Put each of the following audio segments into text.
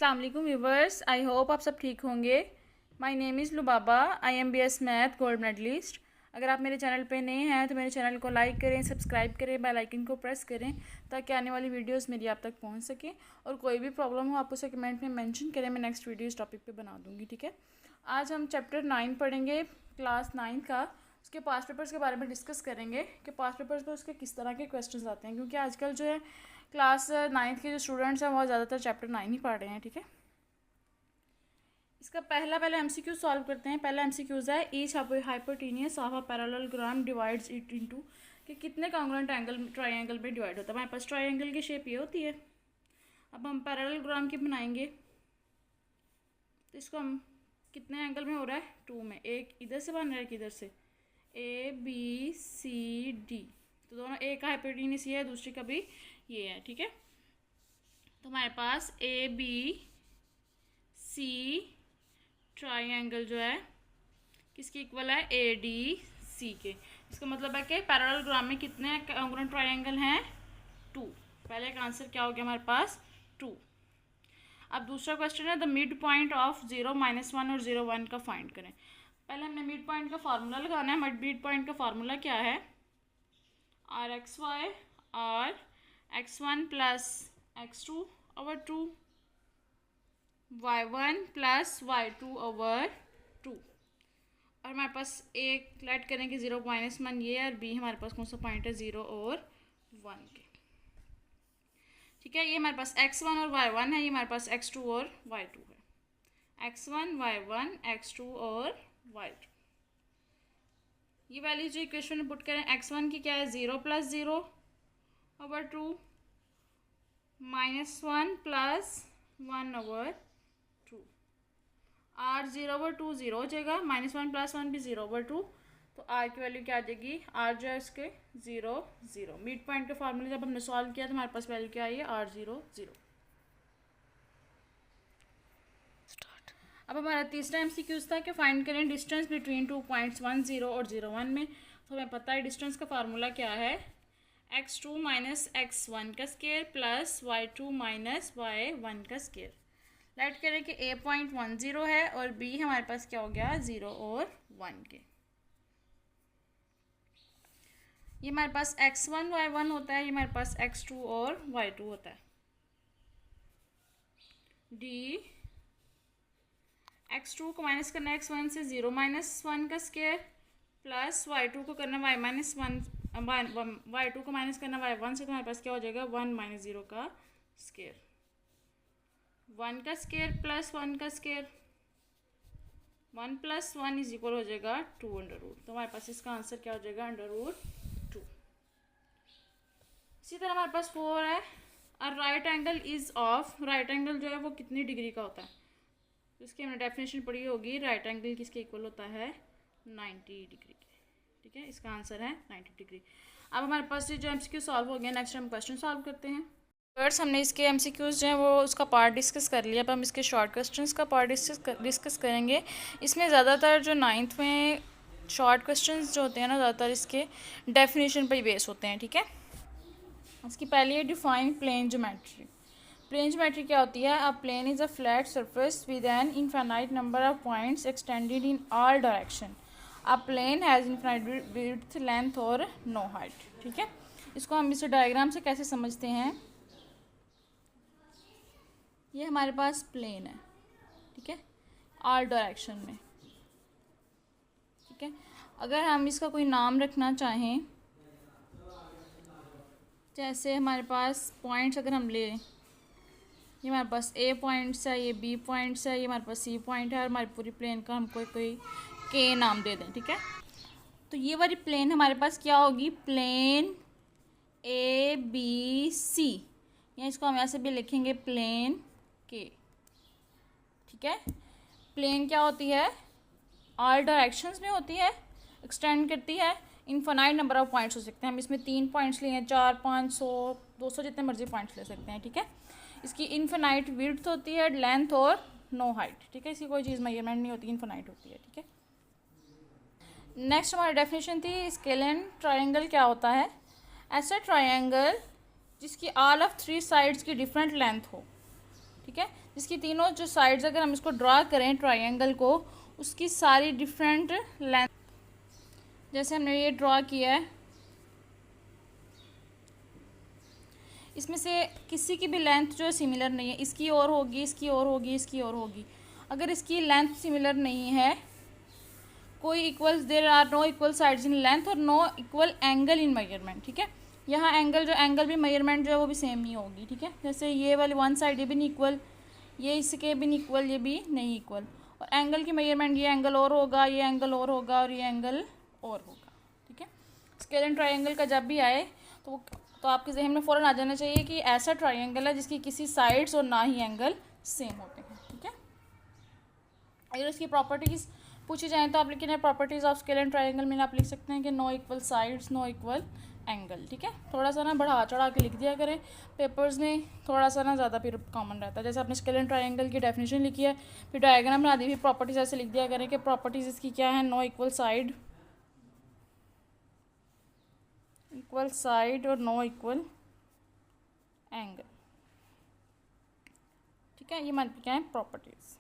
अस्सलाम वालेकुम viewers, I hope आप सब ठीक होंगे। My name is Lubaba, I am BS math gold medalist. अगर आप मेरे चैनल पे नए हैं तो मेरे चैनल को लाइक करें, सब्सक्राइब करें, बेल आइकन को प्रेस करें ताकि आने वाली वीडियोस मेरी आप तक पहुंच सके। और कोई भी प्रॉब्लम हो आप उसे कमेंट में मेंशन करें, मैं नेक्स्ट वीडियो इस टॉपिक पे बना दूँगी। ठीक है, आज हम चैप्टर 9 पढ़ेंगे, क्लास 9 का। उसके पास्ट पेपर्स के बारे में डिस्कस करेंगे कि पास्ट पेपर्स में उसके किस तरह के क्वेश्चन आते हैं, क्योंकि आजकल जो है क्लास 9th के जो स्टूडेंट्स हैं वो ज़्यादातर चैप्टर 9 ही पढ़ रहे हैं। ठीक है, इसका पहले MCQ सॉल्व करते हैं। पहला MCQज है, each hypotenuse of a parallelogram divides it into, कि कितने कॉन्ग्रुएंट एंगल ट्रायंगल में डिवाइड होता है। हमारे पास ट्रायंगल की शेप ये होती है। अब हम पैरेललोग्राम की बनाएंगे तो इसको हम कितने एंगल में हो रहा है, 2 में। एक इधर से बन रहा है, किधर से, ABCD, तो दोनों, एक का हाइपोटेनियस ये है, दूसरी का भी ये है। ठीक है, तो हमारे पास ABC ट्रायंगल जो है किसके इक्वल है, ADC के। इसका मतलब है कि पैरेललोग्राम में कितने कॉन्ग्रुएंट ट्रायंगल हैं, 2। पहले का आंसर क्या हो गया हमारे पास, 2। अब दूसरा क्वेश्चन है, द मिड पॉइंट ऑफ 0, -1 और 0, 1 का फाइंड करें। पहले हमने मिड पॉइंट का फार्मूला लगाना है। मिड पॉइंट का फार्मूला क्या है, RXY और x1 plus x2 over 2, y1 plus y2 over 2। और हमारे पास एक लेट करेंगे 0, -1 ये, और b हमारे पास कौन सा पॉइंट है, 0 और 1 के। ठीक है, ये हमारे पास x1 और y1 है, ये हमारे पास x2 और y2 है। x1 y1 x2 और y2, ये वैल्यू जो इक्वेशन में पुट करें, x1 की क्या है, 0 + 0 ओवर 2, -1 + 1 ओवर 2, r 0 ओवर 2 0 हो जाएगा, -1 + 1 भी 0 ओवर 2, तो r की वैल्यू क्या आ जाएगी, r जो है इसके 0 0। मिड पॉइंट के फार्मूले जब हमने सॉल्व किया तो हमारे पास वैल्यू क्या आई है, r 0 0। अब हमारा तीसरा MCQ था कि फाइंड करें डिस्टेंस बिटवीन 2 पॉइंट्स 1 0 और 0 1 में। तो हमें पता है डिस्टेंस का फार्मूला क्या है, x2 - x1 का स्क्वायर प्लस y2 - y1 का स्क्वायर। लेट करें कि A पॉइंट 1 0 है और B हमारे पास क्या हो गया, 0 और 1 के। ये हमारे पास x1 y1 होता है, ये हमारे पास x2 और y2 होता है। D x2 को माइनस करना है x1 से, 0 - 1 का स्क्वायर प्लस y2 को करना y - 1, y2 को माइनस करना y1 से, तो हमारे पास क्या हो जाएगा, 1 - 0 का स्क्वायर। 1 का स्क्वायर प्लस 1 का स्क्वायर, 1 + 1 = हो जाएगा 2√। तो हमारे पास इसका आंसर क्या हो जाएगा, √2। इसी तरह हमारे पास 4 है, और right angle is of, right angle जो है वो कितनी डिग्री का होता है, तो इसकी हमने डेफिनेशन पढ़ी होगी। राइट एंगल किसके इक्वल होता है, 90 डिग्री के। ठीक है, इसका आंसर है 90 डिग्री। अब हमारे पास ये जो MCQ सॉल्व हो गया, नेक्स्ट हम क्वेश्चन सॉल्व करते हैं। फर्स्ट हमने इसके MCQs जो हैं वो उसका पार्ट डिस्कस कर लिया। अब हम इसके शॉर्ट क्वेश्चंस का पार्ट डिस्कस करेंगे। इसमें ज़्यादातर जो 9th में शॉर्ट क्वेश्चंस जो होते हैं ना, ज़्यादातर इसके डेफिनेशन पर ही बेस होते हैं। ठीक है, इसकी पहली है define plane geometry. Plane geometry क्या होती है, a plane is a flat surface with an infinite number of points extended in all direction. A plane has infinite width, length और नो हाइट। ठीक है, इसको हम इस डायग्राम से कैसे समझते हैं, ये हमारे पास प्लेन है। ठीक है, ऑल डायरेक्शन में। ठीक है, अगर हम इसका कोई नाम रखना चाहें, जैसे हमारे पास पॉइंट्स अगर हम लें, ये हमारे पास A पॉइंट्स है, ये B पॉइंट्स है, ये हमारे पास C पॉइंट है, और हमारी पूरी प्लेन का हम कोई K नाम दे दें। ठीक है, तो ये वाली प्लेन हमारे पास क्या होगी, प्लेन ABC, या इसको हम ऐसे भी लिखेंगे, प्लेन K। ठीक है, प्लेन क्या होती है, ऑल डायरेक्शंस में होती है, एक्सटेंड करती है, इनफाइनाइट नंबर ऑफ पॉइंट्स हो सकते हैं। हम इसमें 3 पॉइंट्स लिए हैं, 4 5 100 200 जितने मर्जी पॉइंट्स ले सकते हैं। ठीक है, इसकी इनफाइनाइट विड्थ होती है, लेंथ और नो हाइट। ठीक है, इसकी कोई चीज़ मेजरमेंट नहीं होती, इनफाइनाइट होती है। ठीक है, नेक्स्ट हमारी डेफिनेशन थी स्केलेन ट्रायंगल क्या होता है, ऐसा ट्रायंगल जिसकी ऑल ऑफ 3 साइड्स की डिफरेंट लेंथ हो। ठीक है, जिसकी तीनों जो साइड्स अगर हम इसको ड्रा करें ट्रायंगल को, उसकी सारी डिफरेंट लेंथ, जैसे हमने ये ड्रा किया है, इसमें से किसी की भी लेंथ जो है सिमिलर नहीं है, इसकी और होगी, इसकी और होगी, इसकी और होगी। अगर इसकी लेंथ सिमिलर नहीं है, कोई equals, there are no equal sides in length और no equal angle in measurement, ठीक है। यहाँ एंगल भी मेजरमेंट जो है वो भी सेम ही होगी, ठीक है। जैसे ये वाली वन साइड ये भी नहीं इक्वल, ये इसके भी नहीं इक्वल, ये भी नहीं इक्वल, और एंगल की मेजरमेंट ये एंगल और होगा, ये एंगल और होगा, और ये एंगल और होगा, ठीक है। स्केल एंड ट्रायंगल का जब भी आए तो आपके जहन में फ़ौरन आ जाना चाहिए कि ऐसा ट्रायंगल है जिसकी किसी साइड्स और ना ही एंगल सेम होते हैं, ठीक है। अगर इसकी प्रॉपर्टीज़ पूछी जाए तो आप लिखें properties of scalene triangle में आप लिख सकते हैं कि no equal sides, no equal angle, ठीक है। थोड़ा सा ना बढ़ा चढ़ा के लिख दिया करें, पेपर्स में थोड़ा सा ना ज़्यादा फिर कॉमन रहता है। जैसे आपने स्केल एंड ट्रायंगल की डेफिनेशन लिखी है, फिर डायग्राम बना दी, फिर प्रॉपर्टीज़ ऐसे लिख दिया करें कि प्रॉपर्टीज़ इसकी क्या है, no equal side, equal side और नो इक्वल एंगल, ठीक है। ये मान क्या है प्रॉपर्टीज़।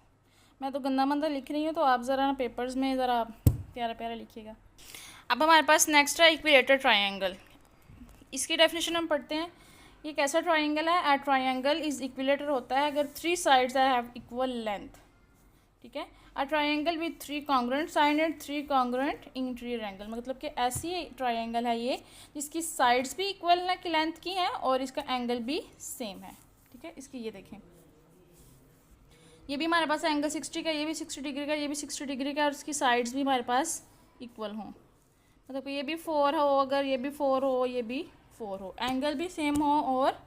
मैं तो गंदा मंदा लिख रही हूँ, तो आप ज़रा ना पेपर्स में ज़रा प्यारा प्यारा लिखिएगा। अब हमारे पास नेक्स्ट है इक्विलेटरल ट्रायंगल। इसकी डेफिनेशन हम पढ़ते हैं। ये कैसा ट्रायंगल है? ए ट्रायंगल इज इक्विलेटर होता है अगर 3 साइड्स हैव इक्वल लेंथ, ठीक है। A triangle with 3 congruent side and 3 congruent interior angle, मतलब कि ऐसी ट्रायंगल है ये जिसकी साइड्स भी इक्वल ना की लेंथ की हैं और इसका एंगल भी सेम है, ठीक है। इसकी ये देखें, ये भी हमारे पास एंगल 60 का, ये भी 60 डिग्री का, ये भी 60 डिग्री का, और इसकी साइड्स भी हमारे पास इक्वल हों, मतलब कि ये भी 4 हो, अगर ये भी 4 हो, ये भी 4 हो, एंगल भी सेम हो और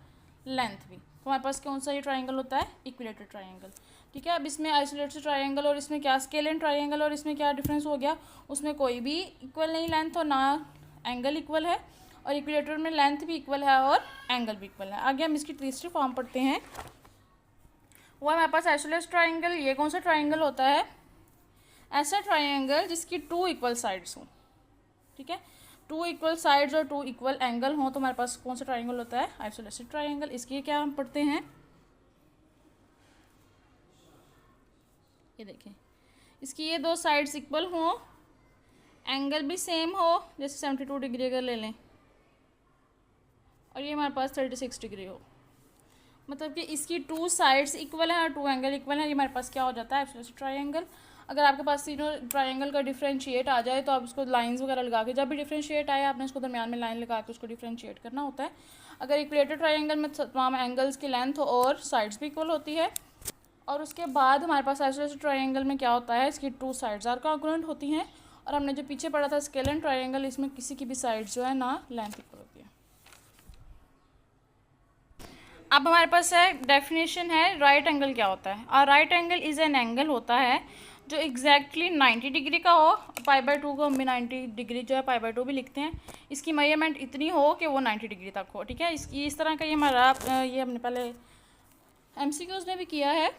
लेंथ भी, तो हमारे पास कौन सा ये ट्रायंगल होता है? इक्विलेटरल ट्रायंगल, ठीक है। अब इसमें आइसोलेटेड ट्रायंगल और इसमें क्या स्केल एंड ट्रायंगल और इसमें क्या डिफरेंस हो गया? उसमें कोई भी इक्वल नहीं लेंथ और ना एंगल इक्वल है, और इक्विलेटर में लेंथ भी इक्वल है और एंगल भी इक्वल है। आगे हम इसकी तीसरी फॉर्म पढ़ते हैं, वो हमारे पास आइसोलेटेड ट्रायंगल। ये कौन सा ट्रायंगल होता है? ऐसा ट्रायंगल जिसकी 2 इक्वल साइड्स हों, ठीक है। 2 इक्वल साइड्स और 2 इक्वल एंगल हों, तो हमारे पास कौन सा ट्रायंगल होता है? Isolated triangle. इसकी क्या हम पढ़ते हैं, ये देखें, इसकी ये 2 साइड्स इक्वल हों, एंगल भी सेम हो, जैसे 72 डिग्री अगर ले लें, और ये हमारे पास 36 डिग्री हो, मतलब कि इसकी 2 साइड्स इक्वल हैं और 2 एंगल इक्वल हैं। ये हमारे पास क्या हो जाता है? Isolated triangle. अगर आपके पास तीनों ट्रायंगल का डिफरेंशिएट आ जाए तो आप उसको लाइंस वगैरह लगा के, जब भी डिफरेंशिएट आए आपने उसको दरमियान में लाइन लगा के उसको डिफरेंशिएट करना होता है। अगर इक्विलेटरल ट्रायंगल में तमाम एंगल्स की लेंथ और साइड्स भी इक्वल होती है, और उसके बाद हमारे पास आइसोलेटेड ट्रायंगल में क्या होता है? इसकी 2 साइड्स आर कॉन्ग्रुएंट होती हैं, और हमने जो पीछे पढ़ा था स्केल एंड ट्रायंगल, इसमें किसी की भी साइड्स जो है ना लेंथ इक्वल होती है। अब हमारे पास है डेफिनेशन है राइट एंगल क्या होता है। और right angle is an angle होता है जो एग्जैक्टली 90 डिग्री का हो, π/2 को हम भी 90 डिग्री जो है π/2 भी लिखते हैं। इसकी मेजरमेंट इतनी हो कि वो 90 डिग्री तक हो, ठीक है। इस तरह का ये हमारा ये हमने पहले MCQs में भी किया है।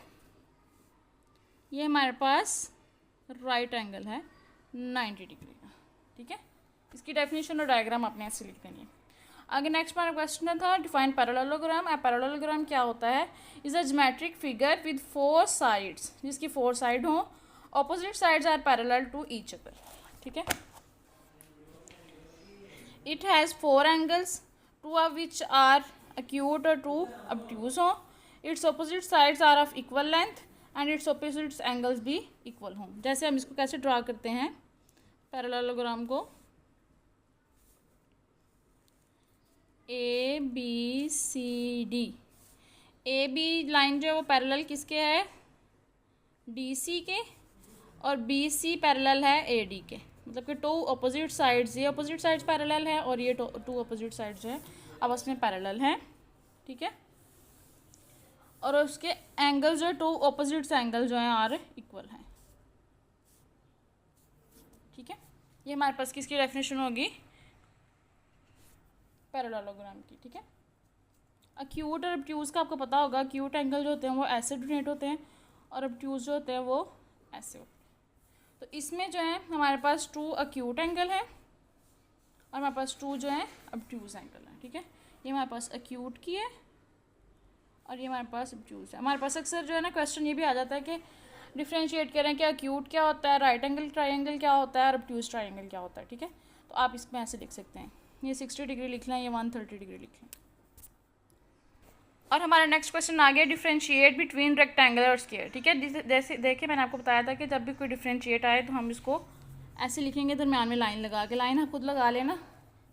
ये हमारे पास राइट एंगल है 90 डिग्री का, ठीक है। इसकी डेफिनेशन और डायग्राम आपने ऐसे लिख देनी है। आगे नेक्स्ट हमारा क्वेश्चन था डिफाइन पैरेललोग्राम। पैरेललोग्राम क्या होता है? Is a geometric figure with 4 sides, जिसकी 4 साइड हो, opposite sides are parallel to each other, ठीक है। It has 4 angles, 2 of which are acute और 2 obtuse हो, its opposite sides are of equal length and its opposite angles भी equal हों। जैसे हम इसको कैसे ड्रा करते हैं पैरेललोग्राम को, ABCD, AB लाइन जो है वो पैरेलल किसके है? DC के, और BC पैरेलल है AD के, मतलब कि 2 अपोजिट साइड्स, ये अपोजिट साइड्स पैरेलल है और ये 2 अपोजिट साइड्स जो है आपस में पैरेलल हैं, ठीक है। और उसके एंगल्स जो है 2 अपोजिट एंगल जो हैं आर इक्वल हैं, ठीक है। ये हमारे पास किसकी डेफिनेशन होगी? पैरेललोग्राम की, ठीक है। एक्यूट और ऑब्ट्यूज का आपको पता होगा, एक्यूट एंगल जो होते हैं वो ऐसे डोनेट होते हैं और ऑब्ट्यूज जो होते हैं वो ऐसे होते हैं। तो इसमें जो है हमारे पास 2 एक्यूट एंगल है और हमारे पास 2 जो है ऑब्ट्यूज एंगल है, ठीक है। ये हमारे पास एक्यूट की है और ये हमारे पास ऑब्ट्यूज है। हमारे पास अक्सर जो है ना क्वेश्चन ये भी आ जाता है कि डिफ्रेंशिएट करें कि एक्यूट क्या होता है, राइट एंगल ट्राइंगल क्या होता है और ऑब्ट्यूज ट्राइंगल क्या होता है। ठीक है, तो आप इसमें ऐसे लिख सकते हैं, ये 60 डिग्री लिख लें, ये 130 डिग्री लिख लें। और हमारा नेक्स्ट क्वेश्चन आ गया डिफ्रेंशिएट बिटवीन रेक्टेंगल और स्क्वायर। ठीक है, जैसे देखिए मैंने आपको बताया था कि जब भी कोई डिफ्रेंशिएट आए तो हम इसको ऐसे लिखेंगे, दरम्यान में लाइन लगा के, लाइन आप खुद लगा लेना,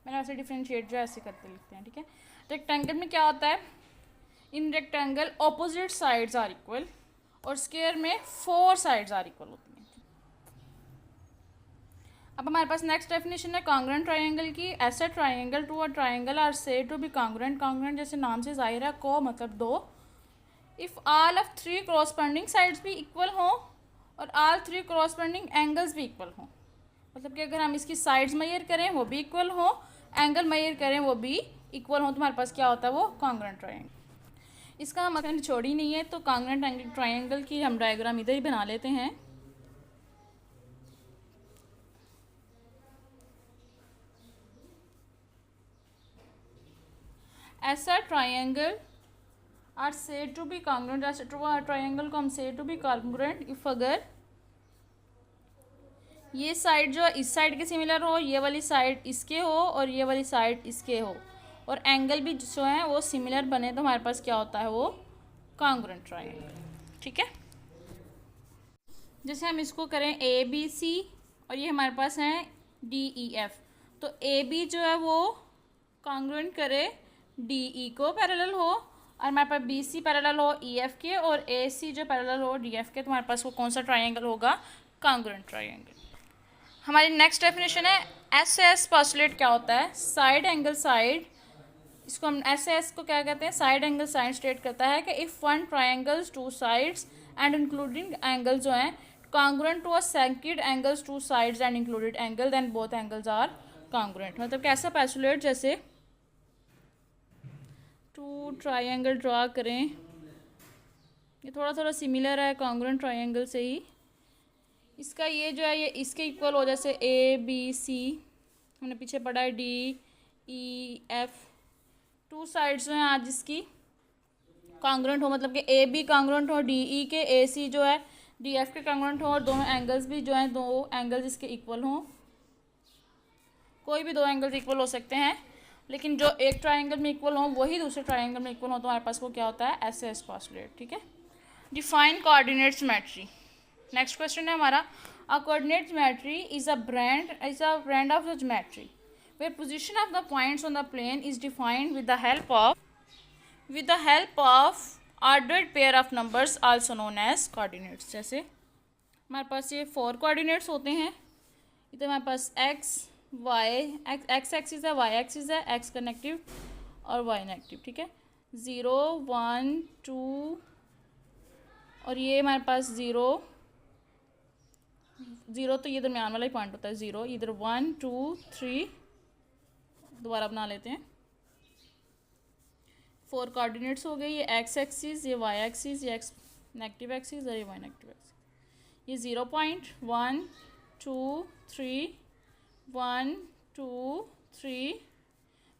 मैंने ऐसे डिफ्रेंशिएट जो ऐसे करते लिखते हैं। ठीक है, रेक्टेंगल में क्या होता है, in rectangle opposite sides are equal, और स्क्वायर में 4 साइड्स आर इक्वल होती हैं। अब हमारे पास नेक्स्ट डेफिनेशन है कॉन्ग्रुएंट ट्राइंगल की। ऐसा triangle to a triangle are said to be congruent. Congruent जैसे नाम से जाहिर है, को मतलब दो, if all of 3 corresponding sides भी इक्वल हों और ऑल 3 कॉरस्पॉन्डिंग एंगल्स भी इक्वल हों। मतलब कि अगर हम इसकी साइड्स मेजर करें वो भी इक्वल हों, एंगल मेजर करें वो भी इक्वल हों, तो हमारे पास क्या होता है, वो कॉन्ग्रुएंट ट्राइंगल। इसका हम अगर छोड़ी नहीं है तो कॉन्ग्रुएंट ट्राइंगल की हम डायग्राम इधर ही बना लेते हैं। ऐसा triangle are said to be congruent, ऐसे ट्राइंगल को हम said to be congruent if अगर ये साइड जो इस साइड के सिमिलर हो, ये वाली साइड इसके हो और ये वाली साइड इसके हो, और एंगल भी जो है वो सिमिलर बने, तो हमारे पास क्या होता है, वो कॉन्ग्रुएंट ट्राइंगल। ठीक है, जैसे हम इसको करें ए बी सी और ये हमारे पास है डी ई एफ, तो ए बी जो है वो कॉन्ग्रुएंट करे डी ई को पैरेलल हो, और हमारे पास बी सी पैरेलल हो ई एफ के, और ए सी जो पैरेलल हो डी एफ के, तो हमारे पास वो कौन सा ट्राइंगल होगा, कॉन्ग्रुएंट ट्राइंगल। हमारी नेक्स्ट डेफिनेशन है एस एस पोस्टुलेट क्या होता है, साइड एंगल साइड, इसको हम एस एस को क्या कहते हैं, साइड एंगल साइड स्टेट करता है कि if one triangles 2 sides and including angle जो हैं congruent to a second angles 2 sides and included angle, then both angles are congruent. मतलब कि ऐसा पोस्टुलेट जैसे 2 ट्राइंगल ड्रा करें, ये थोड़ा थोड़ा सिमिलर है कॉन्ग्रुएंट ट्राइंगल से ही, इसका ये जो है ये इसके इक्वल हो, जैसे ए बी सी हमने पीछे पढ़ा है, डी ई एफ, 2 साइड्स जो हैं आज इसकी कॉन्ग्रुएंट हो, मतलब कि ए बी कॉन्ग्रुएंट हो डी ई के, ए सी जो है डी एफ के कॉन्ग्रुएंट हो, और दोनों एंगल्स भी जो हैं 2 एंगल्स इसके इक्वल हों। कोई भी 2 एंगल्स इक्वल हो सकते हैं, लेकिन जो एक ट्राइंगल में इक्वल हो वही दूसरे ट्राइंगल में इक्वल हो, तो हमारे पास वो क्या होता है, एस एस पोस्टुलेट। ठीक है, define coordinate geometry. Next question है हमारा, a coordinate geometry is a branch of the geometry where position of the points on the plane is defined with the help of ordered pair of numbers also known as coordinates. जैसे हमारे पास ये 4 coordinates होते हैं, इधर हमारे पास x Y, x axis है, Y axis है, x का नेगेटिव और वाई नेगेटिव। ठीक है, 0 1 2, और ये हमारे पास 0 तो ये दरमियान वाला ही पॉइंट होता है 0, इधर 1 2 3, दोबारा बना लेते हैं, 4 कोऑर्डिनेट्स हो गए, ये एक्स एक्सिस, ये वाई एक्सिस, ये एक्स नेगेटिव एक्सिस और ये वाई नेगेटिव एक्सिस। ये 0 पॉइंट 1 2 3 1 2 3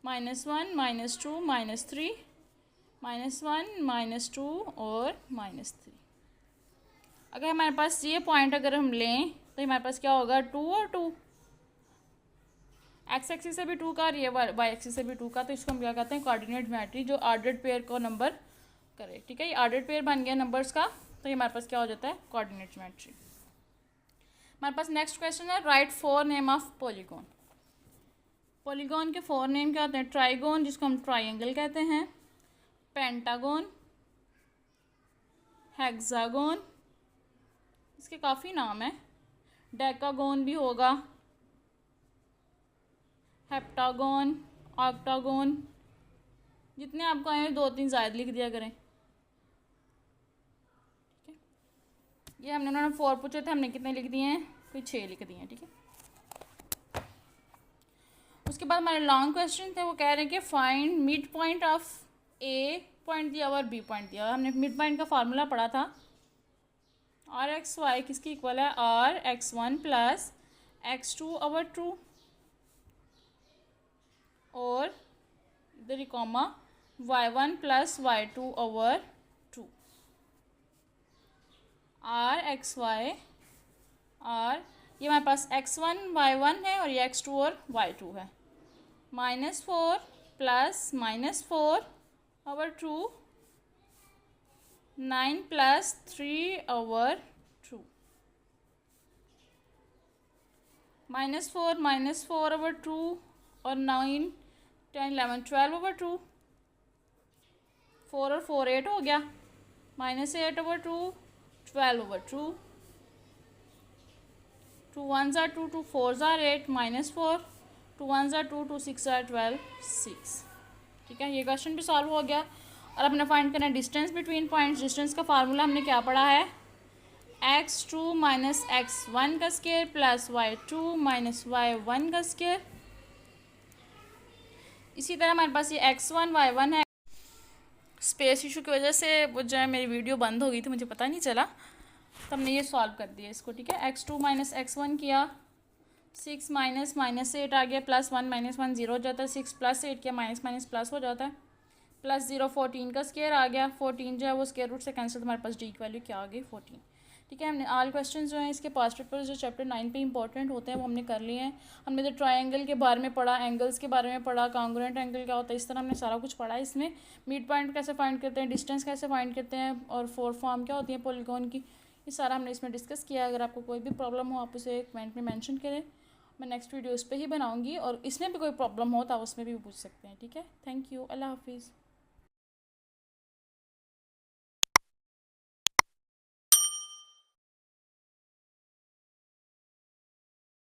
-1 -2 -3 -1 -2 और -3। अगर हमारे पास ये पॉइंट अगर हम लें तो हमारे पास क्या होगा, 2 और 2, एक्स एक्सिस से भी 2 का और ये वाई एक्सिस से भी 2 का, तो इसको हम क्या कहते हैं, कोऑर्डिनेट ज्योमेट्री जो ऑर्डर्ड पेयर को नंबर करे। ठीक है, ये ऑर्डर्ड पेयर बन गया नंबर्स का, तो ये हमारे पास क्या हो जाता है, कोऑर्डिनेट ज्योमेट्री। हमारे पास नेक्स्ट क्वेश्चन है, right 4 name of polygon. Polygon के 4 नेम क्या होते हैं, ट्राइगोन जिसको हम ट्राइंगल कहते हैं, पेंटागोन, हेक्सागोन, इसके काफ़ी नाम है, डेकागोन भी होगा, हेप्टागोन, ऑक्टागोन, जितने आपको आए 2-3 ज़ायद लिख दिया करें। ठीक है, ये हमने उन्होंने 4 पूछे थे, हमने कितने लिख दिए हैं, कोई 6 लिख दिए हैं। ठीक है, उसके बाद हमारे लॉन्ग क्वेश्चन थे, वो कह रहे हैं कि find mid point of A point दिया हुआ और बी पॉइंट दिया हुआ। हमने मिड पॉइंट का फार्मूला पढ़ा था, आर एक्स वाई किसकी इक्वल है, आर x1 प्लस x2/2, और इधर ही comma y1 plus y2 over 2 R x y R, ये हमारे पास x1 y1 है और ये x2 और y2 है। -4 plus -4 over 2, 9 plus 3 over 2, -4 over 2 और 9 10 11 12 ओवर 2, 4 और 4 8 हो गया, -8 over 2, 12 over 2, 2 1s are 2, 2 4s are 8, -4, 2 1s are 2, 2 6 are 12, 6। ठीक है, ये क्वेश्चन भी सॉल्व हो गया। और अपने फाइंड करना है डिस्टेंस बिटवीन पॉइंट्स। डिस्टेंस का फार्मूला हमने क्या पढ़ा है, x2 माइनस x1 का square plus y2 minus y1 का स्क्वायर। इसी तरह हमारे पास ये x1 y1 है। स्पेस इशू की वजह से वो जो है मेरी वीडियो बंद हो गई थी, मुझे पता नहीं चला, तो हमने ये सॉल्व कर दिया इसको। ठीक है, x2 माइनस x1 किया, 6 माइनस -8 आ गया, +1 -1 0 हो जाता है, 6 प्लस 8 किया, माइनस माइनस प्लस हो जाता है, +0 14 का स्क्वायर आ गया, 14 जो है वो स्क्वायर रूट से कैंसिल, तो हमारे पास डी की वैल्यू क्या आ गई 14। ठीक है, हमने ऑल क्वेश्चन जो हैं इसके पास्ट पेपर जो चैप्टर 9 पे इंपॉर्टेंट होते हैं वो हमने कर लिए हैं। हमने तो ट्रायंगल के बारे में पढ़ा, एंगल्स के बारे में पढ़ा, कॉन्ग्रुएंट एंगल क्या होता है, इस तरह हमने सारा कुछ पढ़ा। इसमें मिड पॉइंट कैसे फाइंड करते हैं, डिस्टेंस कैसे फाइंड करते हैं और 4 फॉर्म क्या होती है पॉलीगॉन की, ये सारा हमने इसमें डिस्कस किया। अगर आपको कोई भी प्रॉब्लम हो आप उसे कमेंट में मेंशन करें, मैं नेक्स्ट वीडियो उस पर ही बनाऊंगी, और इसमें भी कोई प्रॉब्लम हो तो आप उसमें भी पूछ सकते हैं। ठीक है, थैंक यू, अल्लाह हाफिज़।